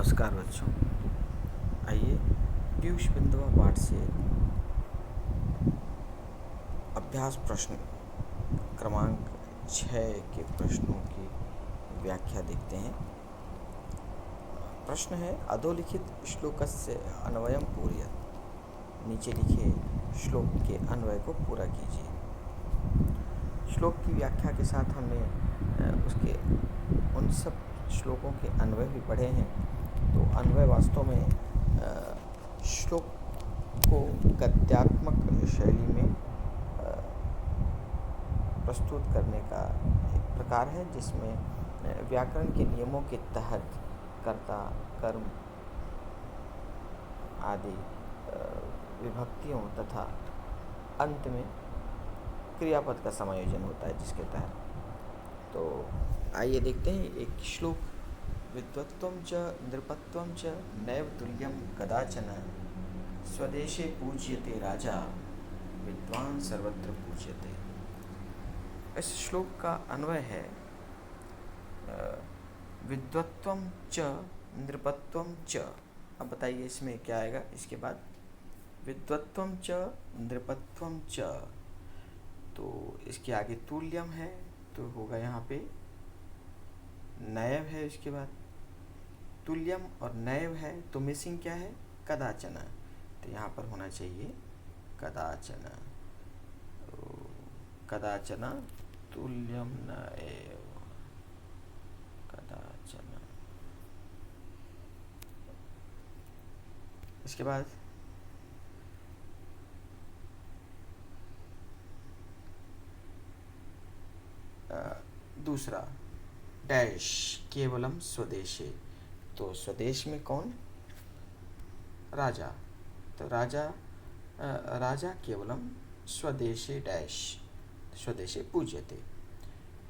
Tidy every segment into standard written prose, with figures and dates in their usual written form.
नमस्कार बच्चों। आइए पीयूष बिंदुआ पाठ से अभ्यास प्रश्न क्रमांक 6 के प्रश्नों की व्याख्या देखते हैं। प्रश्न है अधोलिखित श्लोकस्य अन्वयं पूरयत्। नीचे लिखे श्लोक के अन्वय को पूरा कीजिए। श्लोक की व्याख्या के साथ हमने उसके उन सब श्लोकों के अन्वय भी पढ़े हैं। तो अन्वय वास्तव में श्लोक को गद्यात्मक शैली में प्रस्तुत करने का एक प्रकार है, जिसमें व्याकरण के नियमों के तहत कर्ता, कर्म आदि विभक्तियों तथा अंत में क्रियापद का समायोजन होता है जिसके तहत। तो आइए देखते हैं एक श्लोक। विद्वत्वं च नृपत्वं च नैव तुल्यं कदाचन, स्वदेशे पूज्यते राजा, विद्वान सर्वत्र पूज्यते। इस श्लोक का अन्वय है विद्वत्वं च नृपत्वं च। अब बताइए इसमें क्या आएगा इसके बाद। विद्वत्वं च नृपत्वं च, तो इसके आगे तुल्यम है तो होगा यहाँ पे नैव है। इसके बाद तुल्यम और नैव है तो मिसिंग क्या है, कदाचन। तो यहाँ पर होना चाहिए कदाचन। कदाचन तुल्यम नैव कदाचन। इसके बाद दूसरा डैश केवलम स्वदेशे। तो स्वदेश में कौन, राजा। तो राजा केवलम स्वदेशे डैश, स्वदेशे पूज्यते।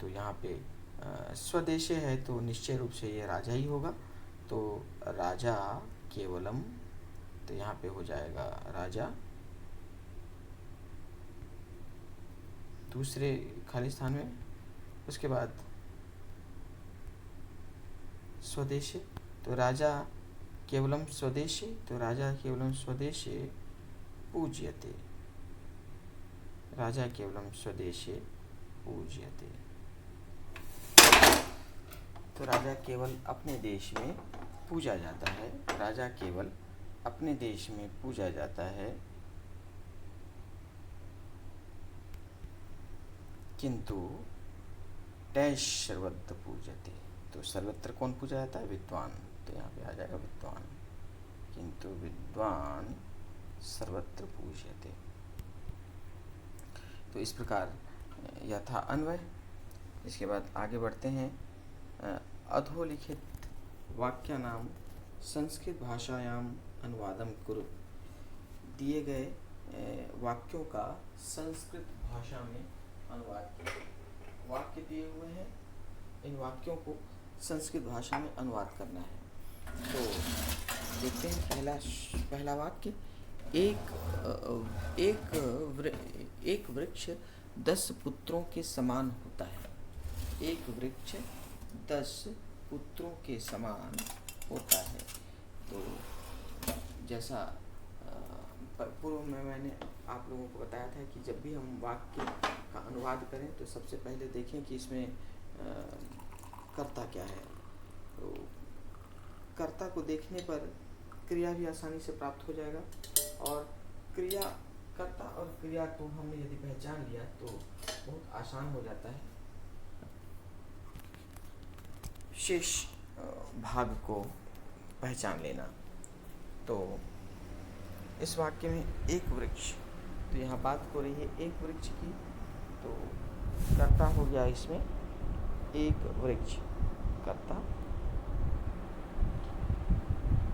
तो यहाँ पे स्वदेशे है तो निश्चय रूप से ये राजा ही होगा। तो राजा केवलम, तो यहाँ पे हो जाएगा राजा। दूसरे खाली स्थान में उसके बाद स्वदेशे, तो राजा केवलम स्वदेशे, तो राजा केवलम स्वदेशे पूज्यते। राजा केवलम स्वदेशे पूज्यते। तो राजा केवल अपने देश में पूजा जाता है। राजा केवल अपने देश में पूजा जाता है, किंतु डैश सर्वत्र पूज्यते। तो सर्वत्र कौन पूजा जाता है, विद्वान। तो यहाँ पे आ जाएगा विद्वान, किंतु विद्वान सर्वत्र पूज्यते। तो इस प्रकार यह था अन्वय। इसके बाद आगे बढ़ते हैं। अधोलिखित वाक्यानां संस्कृत भाषायाम अनुवादम कुरु। दिए गए वाक्यों का संस्कृत भाषा में अनुवाद कीजिए। वाक्य दिए हुए हैं, इन वाक्यों को संस्कृत भाषा में अनुवाद करना है। तो देखते हैं पहला वाक्य। एक वृक्ष 10 पुत्रों के समान होता है। एक वृक्ष 10 पुत्रों के समान होता है। तो जैसा पूर्व में मैंने आप लोगों को बताया था कि जब भी हम वाक्य का अनुवाद करें तो सबसे पहले देखें कि इसमें कर्ता क्या है। तो कर्ता को देखने पर क्रिया भी आसानी से प्राप्त हो जाएगा, और क्रिया, कर्ता और क्रिया को हमने यदि पहचान लिया तो बहुत आसान हो जाता है शेष भाग को पहचान लेना। तो इस वाक्य में एक वृक्ष, तो यहाँ बात हो रही है एक वृक्ष की। तो कर्ता हो गया इसमें एक वृक्ष, कर्ता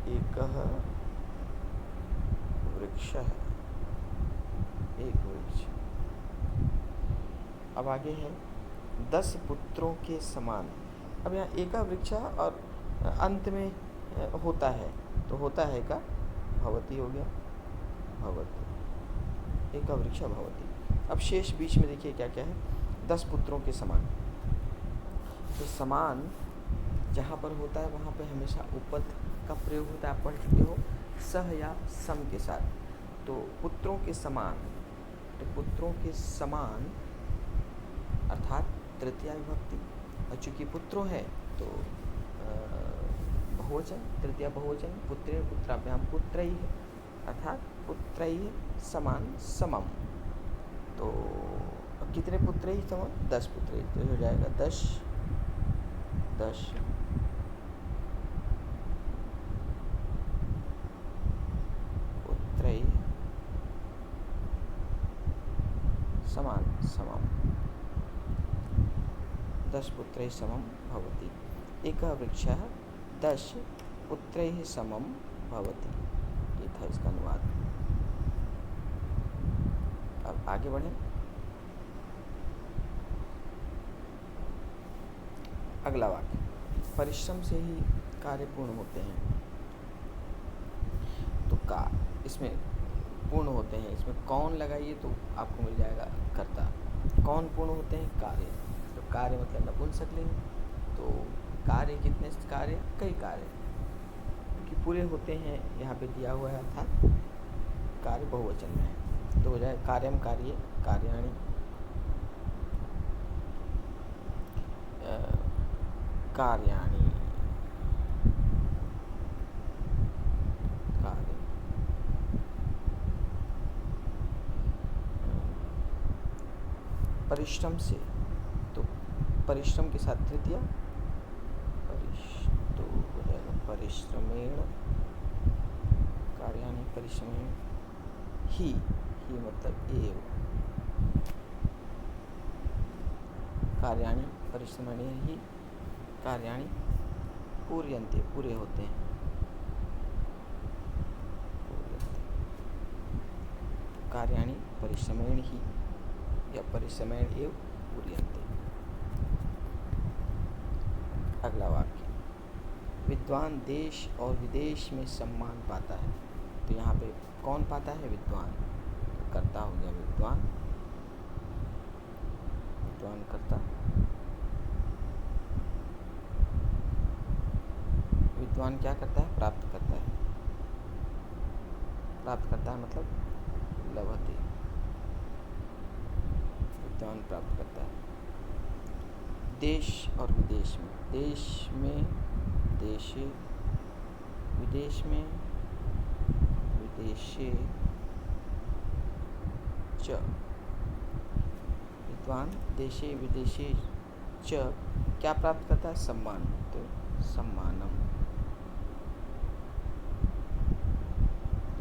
एक वृक्ष है, एक वृक्ष। अब आगे है 10 पुत्रों के समान। अब यहाँ एका वृक्ष और अंत में होता है, तो होता है का भवती हो गया, भवती, एका वृक्ष भवती। अब शेष बीच में देखिए क्या क्या है, 10 पुत्रों के समान। तो समान जहाँ पर होता है वहाँ पे हमेशा उपपद का प्रयोग होता है, आप पढ़ चुके हो, सह या सम के साथ। तो पुत्रों के समान, तो पुत्रों के समान अर्थात तृतीया विभक्ति, और चूँकि पुत्रों है तो बहुवचन, तृतीया बहुवचन, पुत्रे पुत्राभ्याम पुत्रैः है, अर्थात पुत्रैः समान समम। तो कितने पुत्रैः समम? 10 पुत्रैः, तो हो जाएगा 10 पुत्रैः समान समम, 10 पुत्रैः समम भवति। एकः वृक्षः 10 पुत्रैः समम भवति। ये था इसका अनुवाद। अब आगे बढ़ें। अगला वाक्य, परिश्रम से ही कार्य पूर्ण होते हैं। तो का इसमें पूर्ण होते हैं, इसमें कौन लगाइए तो आपको मिल जाएगा कर्ता। कौन पूर्ण होते हैं? कार्य। तो कार्य मतलब नपुंसक लिंग। तो कार्य कितने कार्य? कई कार्य, क्योंकि पूरे होते हैं यहाँ पे दिया हुआ है, अर्थात कार्य बहुवचन में है। तो हो जाए कार्यम कार्य कार्याणि, कार्याणि कार्य, परिश्रम से, तो परिश्रम के साथ तृतीया तो हो जाएगा परिश्रमेण कार्याणि, परिश्रमेण ही मतलब एव, कार्याणि परिश्रमेण ही कार्याणि पूर्यन्ते, पूरे होते हैं। कार्याणि परिश्रमेण ही या परिश्रमेण एव पूर्यन्ते। अगला वाक्य, विद्वान देश और विदेश में सम्मान पाता है। तो यहाँ पे कौन पाता है? विद्वान। तो कर्ता हो गया विद्वान, विद्वान कर्ता। विद्वान क्या करता है? प्राप्त करता है। प्राप्त करता है मतलब लभते, विद्वान प्राप्त करता है। देश और विदेश में, देश में देशे, विदेश में विदेशे च, विद्वान देशे विदेशे च क्या प्राप्त करता है? सम्मान। तो सम्मानम,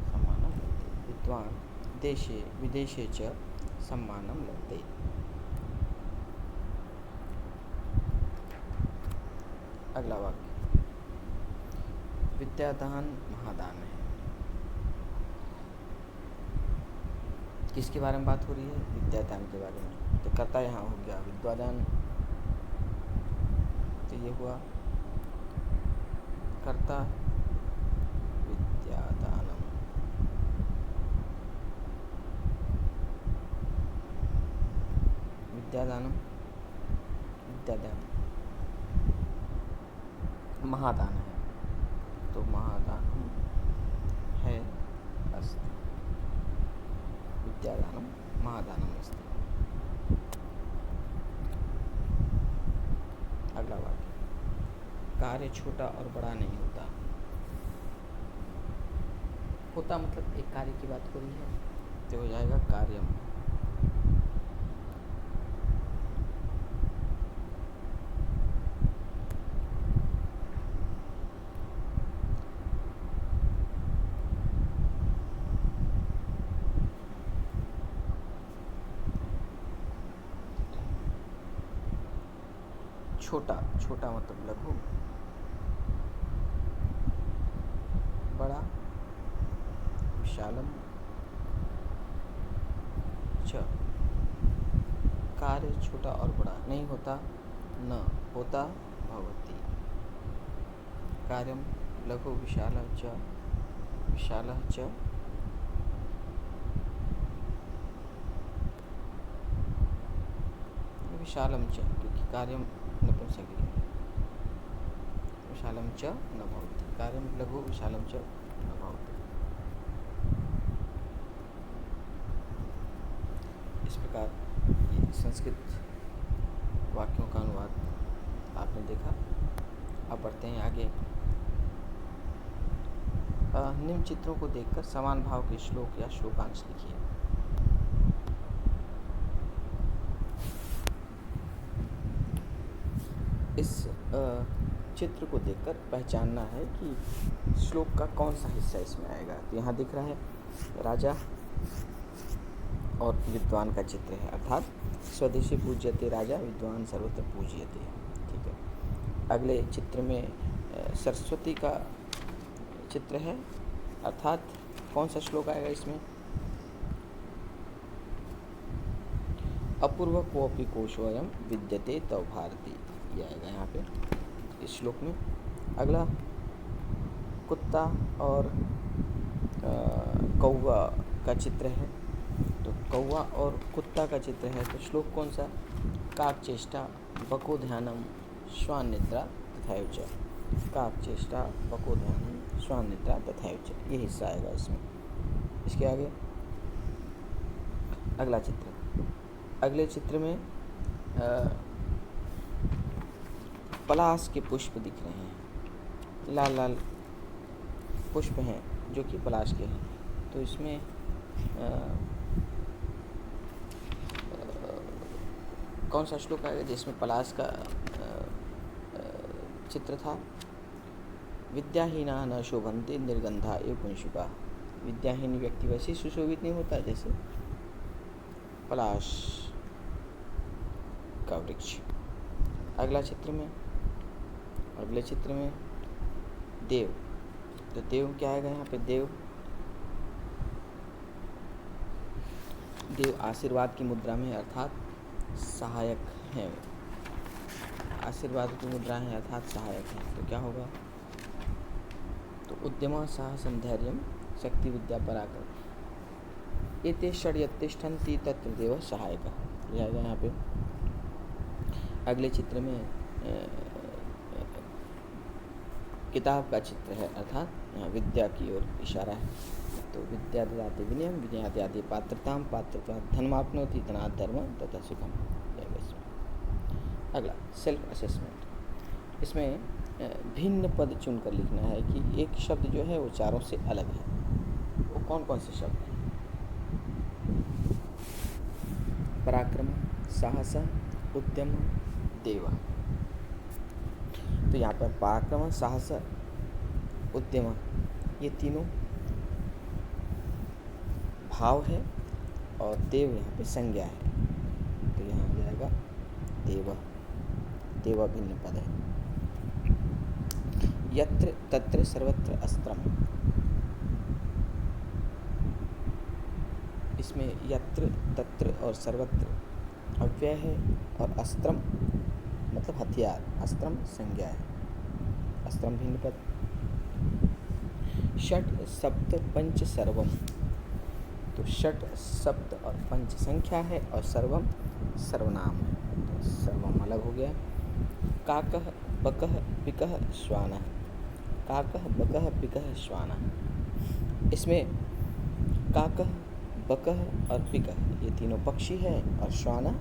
सम्मानम लभते। विद्वान देशे विदेशे च सम्मानम लभते। अगला वाक्य, विद्यादान महादान है। किसके बारे में बात हो रही है? विद्यादान के बारे में। तो कर्ता यहाँ हो गया विद्यादान, तो ये हुआ कर्ता विद्यादानम। विद्यादानम, विद्यादान, महादान है, तो महादानम है अस्ति, विद्यादानम महादानम अस्ति। अगला वाक्य, कार्य छोटा और बड़ा नहीं होता। होता मतलब एक कार्य की बात हो रही है, तो हो जाएगा कार्यम। छोटा, छोटा मतलब लघु, बड़ा विशालम च, कार्य छोटा और बड़ा नहीं होता, न होता भवति। कार्यम लघु विशालः च, विशालः च विशालम च, क्योंकि कार्यम नपुंसकलिंग है, विशालं च न भवति, कार्यं लघु विशालं च न भवति। इस प्रकार ये संस्कृत वाक्यों का अनुवाद आपने देखा। अब बढ़ते हैं आगे। निम्न चित्रों को देखकर समान भाव के श्लोक या श्लोकांश लिखिए। इस चित्र को देखकर पहचानना है कि श्लोक का कौन सा हिस्सा इसमें आएगा। तो यहाँ दिख रहा है राजा और विद्वान का चित्र है, अर्थात स्वदेशी पूज्यते राजा विद्वान सर्वत्र पूज्यते। ठीक है। अगले चित्र में सरस्वती का चित्र है, अर्थात कौन सा श्लोक आएगा इसमें? अपूर्व कोऽपि कोशोऽयं विद्यते तव भारती, ये आएगा यहाँ पे इस श्लोक में। अगला कुत्ता और कौवा का चित्र है, तो कौवा और कुत्ता का चित्र है, तो श्लोक कौन सा? काकचेष्टा बको ध्यानम श्वान निद्रा तथैव च, काकचेष्टा बको ध्यानम श्वान निद्रा तथैव च, ये हिस्सा आएगा इसमें। इसके आगे अगला चित्र, अगले चित्र में पलाश के पुष्प दिख रहे हैं, लाल लाल पुष्प हैं जो कि पलाश के हैं। तो इसमें कौन सा श्लोक आएगा जिसमें पलाश का चित्र था? विद्याहीना न शोभन्ते निर्गंधा एव पुंशिका, विद्याहीन व्यक्ति वैसे सुशोभित नहीं होता जैसे पलाश का वृक्ष। अगला चित्र में, अगले चित्र में देव, तो देव क्या आएगा यहाँ पे? देव आशीर्वाद की मुद्रा में, अर्थात सहायक है, आशीर्वाद की मुद्रा है अर्थात सहायक है। तो क्या होगा? तो उद्यम साहसं धैर्यं शक्ति विद्या पराक्रम एते षड्यतिष्ठन्ति तत्र देवः सहायकः, यह आएगा यहाँ पे। अगले चित्र में किताब का चित्र है, अर्थात यहाँ विद्या की ओर इशारा है। तो विद्या ददाति विनयम विनयात् ददाति पात्रतां पात्रत्वात् धर्माप्नोति धनात् धर्मं तथा सुखम। अगला सेल्फ असेसमेंट, इसमें भिन्न पद चुनकर लिखना है कि एक शब्द जो है वो चारों से अलग है। वो कौन कौन से शब्द हैं? पराक्रम, साहस, उद्यम, देव। तो यहाँ पर पराक्रम, साहस, उद्यम, ये तीनों भाव है और देव यहाँ पे संज्ञा है। तो यहाँ आ जाएगा देव, देव भिन्न पद है। यत्र तत्र सर्वत्र अस्त्रम, इसमें यत्र तत्र और सर्वत्र अव्यय है और अस्त्रम मतलब हथियार, अस्त्रम संज्ञा है, अस्त्रम भिन्न पद। षट सप्त पंच सर्वम, तो षट सप्त और पंच संख्या है और सर्वम सर्वनाम है, तो सर्वम अलग हो गया। काकः बकः पिकः श्वानः, काकः बकः पिकः श्वानः, इसमें काकः बकः और पिकः ये तीनों पक्षी है और श्वानः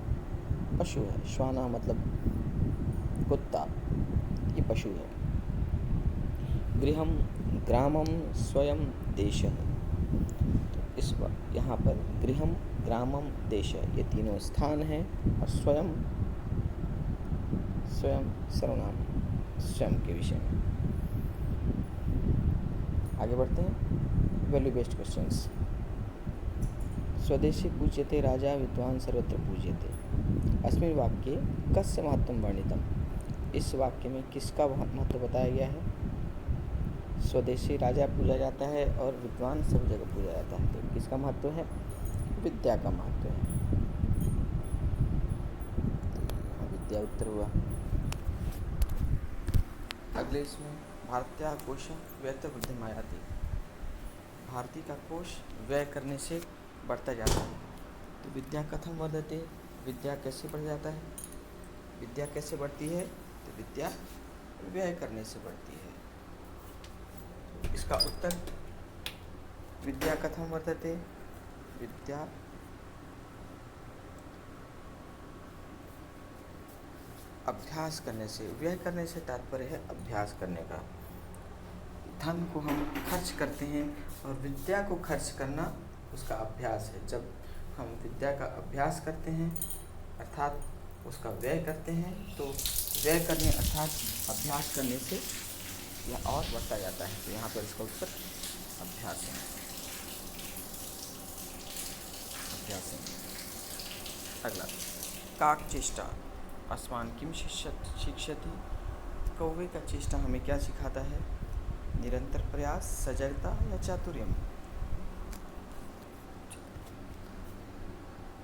पशु है। श्वानः मतलब कुत्ता, ये पशु है। गृहम ग्रामम स्वयं देशः, इस वक्त यहाँ पर गृहम ग्रामम देश ये तीनों स्थान हैं और स्वयं स्वयं सर्वनाम, स्वयं के विषय में। आगे बढ़ते हैं वैल्यू बेस्ड क्वेश्चंस। स्वदेशी पूज्यते राजा विद्वान सर्वत्र पूज्यते, अस्मिन् वाक्ये कस्य महत्वं वर्णितम्, इस वाक्य में किसका महत्व बताया गया है? स्वदेशी राजा पूजा जाता है और विद्वान सब जगह पूजा जाता है, तो किसका महत्व है? विद्या का महत्व है। विद्या उत्तर हुआ। अगले इसमें भारतीय कोश व्यर्थ वृद्धिमायाति, भारती का कोश व्यय करने से बढ़ता जाता है। तो विद्या कथम वर्धते, विद्या कैसे बढ़ जाता है? विद्या कैसे बढ़ती है? तो विद्या व्यय करने से बढ़ती है। इसका उत्तर विद्या कथम वर्धते, विद्या अभ्यास करने से, व्यय करने से तात्पर्य है अभ्यास करने का। धन को हम खर्च करते हैं और विद्या को खर्च करना उसका अभ्यास है। जब हम विद्या का अभ्यास करते हैं अर्थात उसका व्यय करते हैं, तो व्यय करने अर्थात अभ्यास करने से यह और बढ़ता जाता है। तो यहाँ पर इसका उत्तर अभ्यास है, अभ्यास है। अगला, काक चेष्टा अस्मान् किम शिक्षति। कौवे का चेष्टा हमें क्या सिखाता है? निरंतर प्रयास, सजगता या चातुर्यम।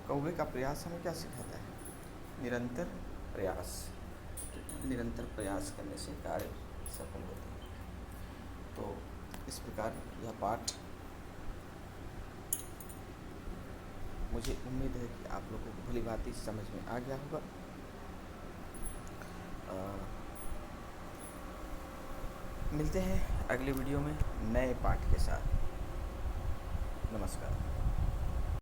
कौवे का प्रयास हमें क्या सिखाता है? निरंतर प्रयास। निरंतर प्रयास करने से कार्य सफल होते हैं। तो इस प्रकार यह पाठ, मुझे उम्मीद है कि आप लोगों को भली भांति समझ में आ गया होगा। मिलते हैं अगले वीडियो में नए पाठ के साथ। नमस्कार।